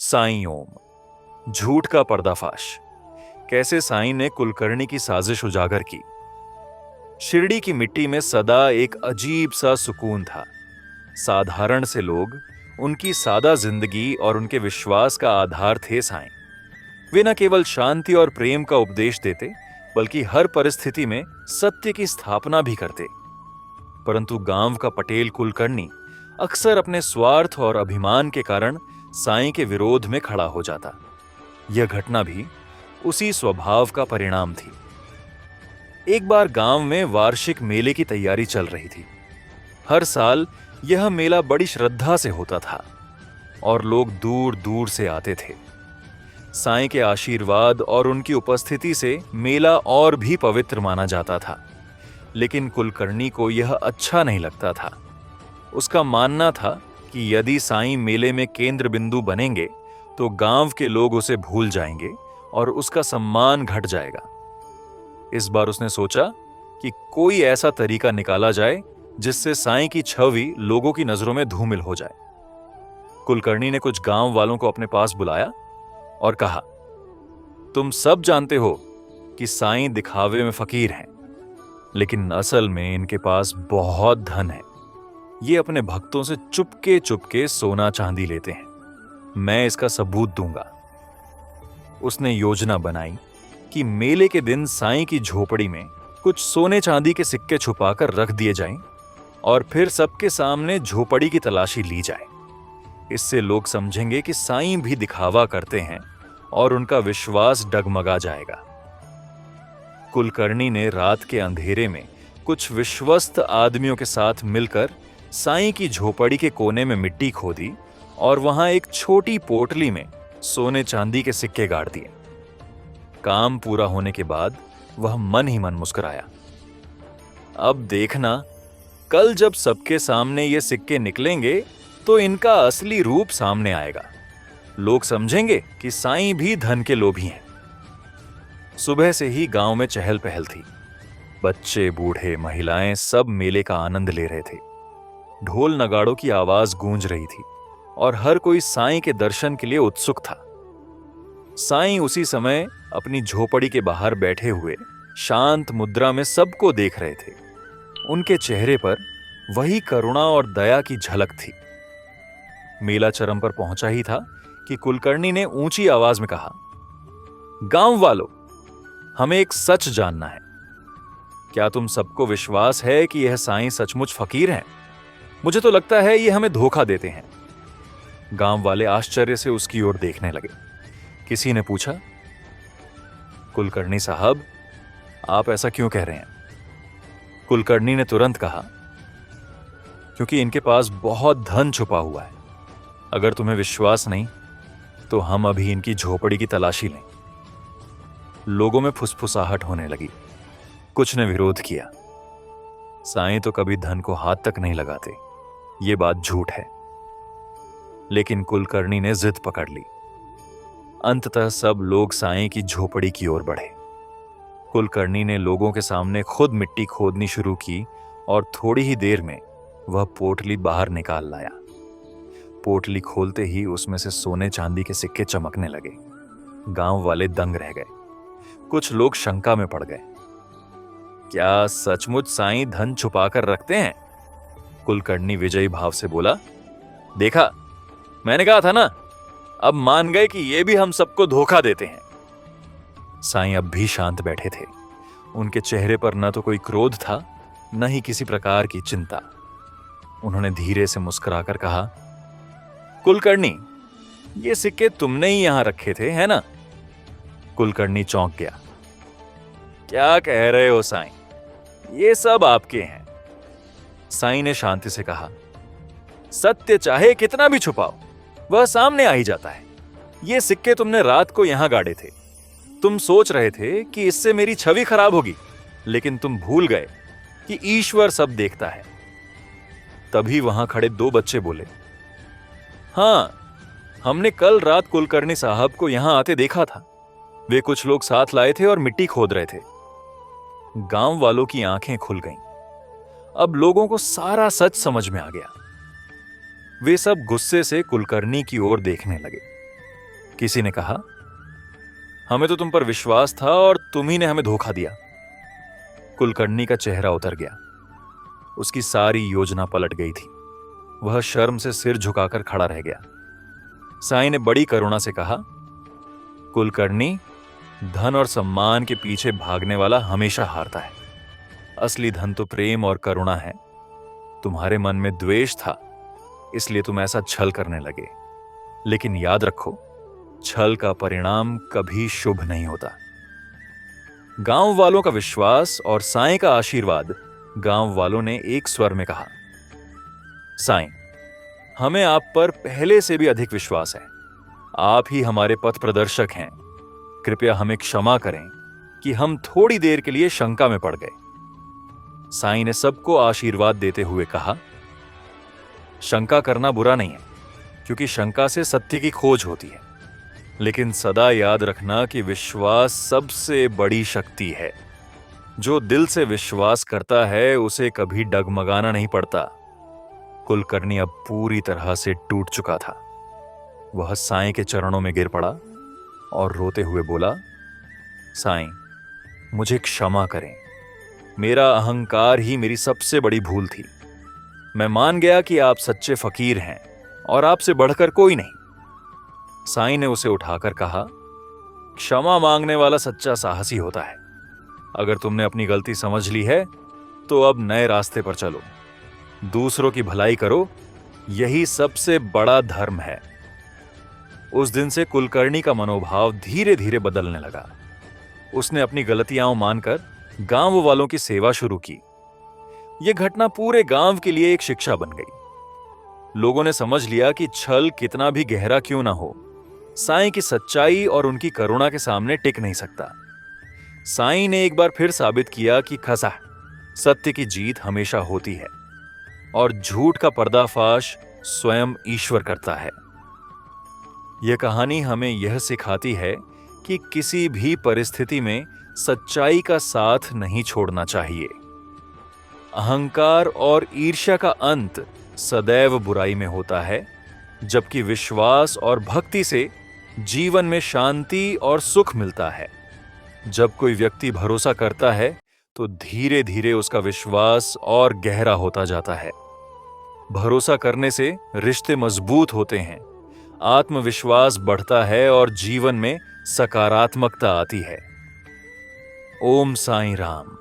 साईं ओम, झूठ का पर्दाफाश। कैसे साईं ने कुलकर्णी की साजिश उजागर की। शिरडी की मिट्टी में सदा एक अजीब सा सुकून था। साधारण से लोग, उनकी सादा जिंदगी और उनके विश्वास का आधार थे साईं। वे न केवल शांति और प्रेम का उपदेश देते, बल्कि हर परिस्थिति में सत्य की स्थापना भी करते। परंतु गांव का पटेल कुलकर्णी अक्सर अपने स्वार्थ और अभिमान के कारण साईं के विरोध में खड़ा हो जाता। यह घटना भी उसी स्वभाव का परिणाम थी। एक बार गांव में वार्षिक मेले की तैयारी चल रही थी। हर साल यह मेला बड़ी श्रद्धा से होता था और लोग दूर दूर से आते थे। साईं के आशीर्वाद और उनकी उपस्थिति से मेला और भी पवित्र माना जाता था। लेकिन कुलकर्णी को यह अच्छा नहीं लगता था। उसका मानना था कि यदि साईं मेले में केंद्र बिंदु बनेंगे तो गांव के लोग उसे भूल जाएंगे और उसका सम्मान घट जाएगा। इस बार उसने सोचा कि कोई ऐसा तरीका निकाला जाए जिससे साईं की छवि लोगों की नजरों में धूमिल हो जाए। कुलकर्णी ने कुछ गांव वालों को अपने पास बुलाया और कहा, तुम सब जानते हो कि साईं दिखावे में फकीर हैं, लेकिन असल में इनके पास बहुत धन है। ये अपने भक्तों से चुपके चुपके सोना चांदी लेते हैं। मैं इसका सबूत दूंगा। उसने योजना बनाई कि मेले के दिन साईं की झोपड़ी में कुछ सोने चांदी के सिक्के छुपाकर रख दिए जाएं और फिर सबके सामने झोपड़ी की तलाशी ली जाए। इससे लोग समझेंगे कि साईं भी दिखावा करते हैं और उनका विश्वास डगमगा जाएगा। कुलकर्णी ने रात के अंधेरे में कुछ विश्वस्त आदमियों के साथ मिलकर साईं की झोपड़ी के कोने में मिट्टी खोदी और वहां एक छोटी पोटली में सोने चांदी के सिक्के गाड़ दिए। काम पूरा होने के बाद वह मन ही मन मुस्कुराया। अब देखना, कल जब सबके सामने ये सिक्के निकलेंगे तो इनका असली रूप सामने आएगा। लोग समझेंगे कि साईं भी धन के लोभी हैं। सुबह से ही गांव में चहल पहल थी। बच्चे, बूढ़े, महिलाएं सब मेले का आनंद ले रहे थे। ढोल नगाड़ों की आवाज गूंज रही थी और हर कोई साईं के दर्शन के लिए उत्सुक था। साईं उसी समय अपनी झोपड़ी के बाहर बैठे हुए शांत मुद्रा में सबको देख रहे थे। उनके चेहरे पर वही करुणा और दया की झलक थी। मेला चरम पर पहुंचा ही था कि कुलकर्णी ने ऊंची आवाज में कहा, गांव वालों, हमें एक सच जानना है। क्या तुम सबको विश्वास है कि यह साईं सचमुच फकीर हैं? मुझे तो लगता है ये हमें धोखा देते हैं। गांव वाले आश्चर्य से उसकी ओर देखने लगे। किसी ने पूछा, कुलकर्णी साहब, आप ऐसा क्यों कह रहे हैं? कुलकर्णी ने तुरंत कहा, क्योंकि इनके पास बहुत धन छुपा हुआ है। अगर तुम्हें विश्वास नहीं तो हम अभी इनकी झोपड़ी की तलाशी लें। लोगों में फुसफुसाहट होने लगी। कुछ ने विरोध किया। साईं तो कभी धन को हाथ तक नहीं लगाते, ये बात झूठ है। लेकिन कुलकर्णी ने जिद पकड़ ली। अंततः सब लोग साईं की झोपड़ी की ओर बढ़े। कुलकर्णी ने लोगों के सामने खुद मिट्टी खोदनी शुरू की और थोड़ी ही देर में वह पोटली बाहर निकाल लाया। पोटली खोलते ही उसमें से सोने चांदी के सिक्के चमकने लगे। गांव वाले दंग रह गए। कुछ लोग शंका में पड़ गए। क्या सचमुच साईं धन छुपाकर रखते हैं? कुलकर्णी विजयी भाव से बोला, देखा, मैंने कहा था ना, अब मान गए कि ये भी हम सबको धोखा देते हैं। साईं अब भी शांत बैठे थे। उनके चेहरे पर न तो कोई क्रोध था, न ही किसी प्रकार की चिंता। उन्होंने धीरे से मुस्कुराकर कहा, कुलकर्णी, ये सिक्के तुमने ही यहां रखे थे, है ना? कुलकर्णी चौंक गया। क्या कह रहे हो साईं? ये सब आपके हैं। साईं ने शांति से कहा, सत्य चाहे कितना भी छुपाओ, वह सामने आ ही जाता है। ये सिक्के तुमने रात को यहां गाड़े थे। तुम सोच रहे थे कि इससे मेरी छवि खराब होगी, लेकिन तुम भूल गए कि ईश्वर सब देखता है। तभी वहां खड़े दो बच्चे बोले, हां, हमने कल रात कुलकर्णी साहब को यहां आते देखा था। वे कुछ लोग साथ लाए थे और मिट्टी खोद रहे थे। गांव वालों की आंखें खुल गईं। अब लोगों को सारा सच समझ में आ गया। वे सब गुस्से से कुलकर्णी की ओर देखने लगे। किसी ने कहा, हमें तो तुम पर विश्वास था और तुम ही ने हमें धोखा दिया। कुलकर्णी का चेहरा उतर गया। उसकी सारी योजना पलट गई थी। वह शर्म से सिर झुकाकर खड़ा रह गया। साईं ने बड़ी करुणा से कहा, कुलकर्णी, धन और सम्मान के पीछे भागने वाला हमेशा हारता है। असली धन तो प्रेम और करुणा है। तुम्हारे मन में द्वेष था, इसलिए तुम ऐसा छल करने लगे। लेकिन याद रखो, छल का परिणाम कभी शुभ नहीं होता। गांव वालों का विश्वास और साईं का आशीर्वाद। गांव वालों ने एक स्वर में कहा, साईं, हमें आप पर पहले से भी अधिक विश्वास है। आप ही हमारे पथ प्रदर्शक हैं। कृपया हमें क्षमा करें कि हम थोड़ी देर के लिए शंका में पड़ गए। साईं ने सबको आशीर्वाद देते हुए कहा, शंका करना बुरा नहीं है, क्योंकि शंका से सत्य की खोज होती है। लेकिन सदा याद रखना कि विश्वास सबसे बड़ी शक्ति है। जो दिल से विश्वास करता है उसे कभी डगमगाना नहीं पड़ता। कुलकर्णी अब पूरी तरह से टूट चुका था। वह साईं के चरणों में गिर पड़ा और रोते हुए बोला, साईं, मुझे क्षमा करें। मेरा अहंकार ही मेरी सबसे बड़ी भूल थी। मैं मान गया कि आप सच्चे फकीर हैं और आपसे बढ़कर कोई नहीं। साईं ने उसे उठाकर कहा, क्षमा मांगने वाला सच्चा साहसी होता है। अगर तुमने अपनी गलती समझ ली है तो अब नए रास्ते पर चलो। दूसरों की भलाई करो, यही सबसे बड़ा धर्म है। उस दिन से कुलकर्णी का मनोभाव धीरे धीरे बदलने लगा। उसने अपनी गलतियां मानकर गांव वालों की सेवा शुरू की। यह घटना पूरे गांव के लिए एक शिक्षा बन गई। लोगों ने समझ लिया कि छल कितना भी गहरा क्यों ना हो, साईं की सच्चाई और उनकी करुणा के सामने टिक नहीं सकता। साईं ने एक बार फिर साबित किया कि खसा सत्य की जीत हमेशा होती है और झूठ का पर्दाफाश स्वयं ईश्वर करता है। यह कहानी हमें यह सिखाती है कि किसी भी परिस्थिति में सच्चाई का साथ नहीं छोड़ना चाहिए। अहंकार और ईर्ष्या का अंत सदैव बुराई में होता है, जबकि विश्वास और भक्ति से जीवन में शांति और सुख मिलता है। जब कोई व्यक्ति भरोसा करता है तो धीरे धीरे उसका विश्वास और गहरा होता जाता है। भरोसा करने से रिश्ते मजबूत होते हैं, आत्मविश्वास बढ़ता है और जीवन में सकारात्मकता आती है। ओम साईं राम।